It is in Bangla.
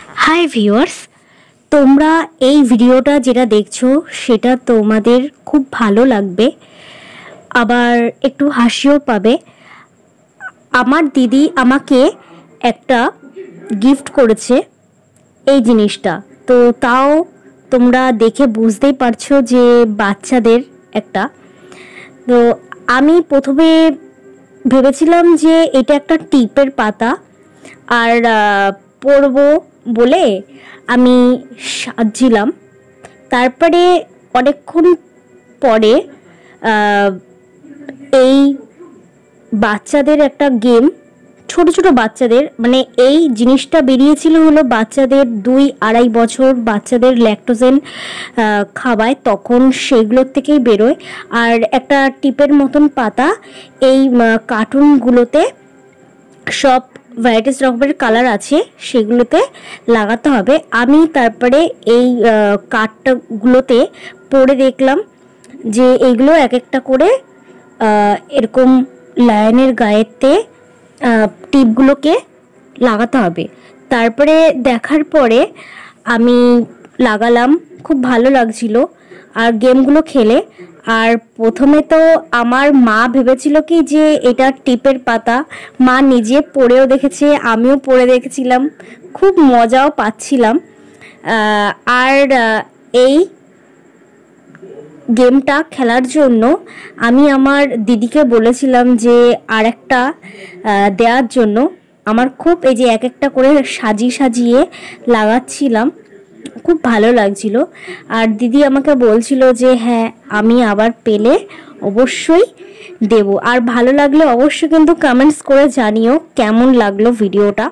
হাই ভিউয়ার্স, তোমরা এই ভিডিওটা যেটা দেখছো সেটা তোমাদের খুব ভালো লাগবে, আবার একটু হাসিও পাবে। আমার দিদি আমাকে একটা গিফট করেছে এই জিনিসটা, তো তাও তোমরা দেখে বুঝতেই পারছো যে বাচ্চাদের একটা। তো আমি প্রথমে ভেবেছিলাম যে এটা একটা টিপের পাতা, আর পরবো বলে আমি সাজছিলাম। তারপরে অনেকক্ষণ পরে এই বাচ্চাদের একটা গেম, ছোট ছোট বাচ্চাদের, মানে এই জিনিসটা বেরিয়েছিল হলো বাচ্চাদের 2-2.5 বছর বাচ্চাদের ল্যাকটোজেন খাওয়ায়, তখন সেগুলোর থেকেই বেরোয়। আর একটা টিপের মতন পাতা, এই কার্টুনগুলোতে সব ভ্যারাইটিস রকমের কালার আছে, সেগুলোতে লাগাতে হবে। আমি তারপরে এই কার্ডগুলোতে পড়ে দেখলাম যে এইগুলো এক একটা করে এরকম লায়নের গায়েতে টিপগুলোকে লাগাতে হবে। তারপরে দেখার পরে আমি লাগালাম, খুব ভালো লাগছিল আর গেমগুলো খেলে। আর প্রথমে তো আমার মা ভেবেছিল কি যে এটা টিপের পাতা, মা নিজে পড়েও দেখেছে, আমিও পড়ে দেখেছিলাম, খুব মজাও পাচ্ছিলাম। আর এই গেমটা খেলার জন্য আমি আমার দিদিকে বলেছিলাম যে আর একটা দেওয়ার জন্য। আমার খুব এই যে এক একটা করে সাজিয়ে লাগাচ্ছিলাম, খুব ভালো লাগছিল। আর দিদি আমাকে বলছিল যে হ্যাঁ, আমি আবার পেলে অবশ্যই দেব। আর ভালো লাগলে অবশ্যই কিন্তু কমেন্টস করে জানিও কেমন লাগলো ভিডিওটা।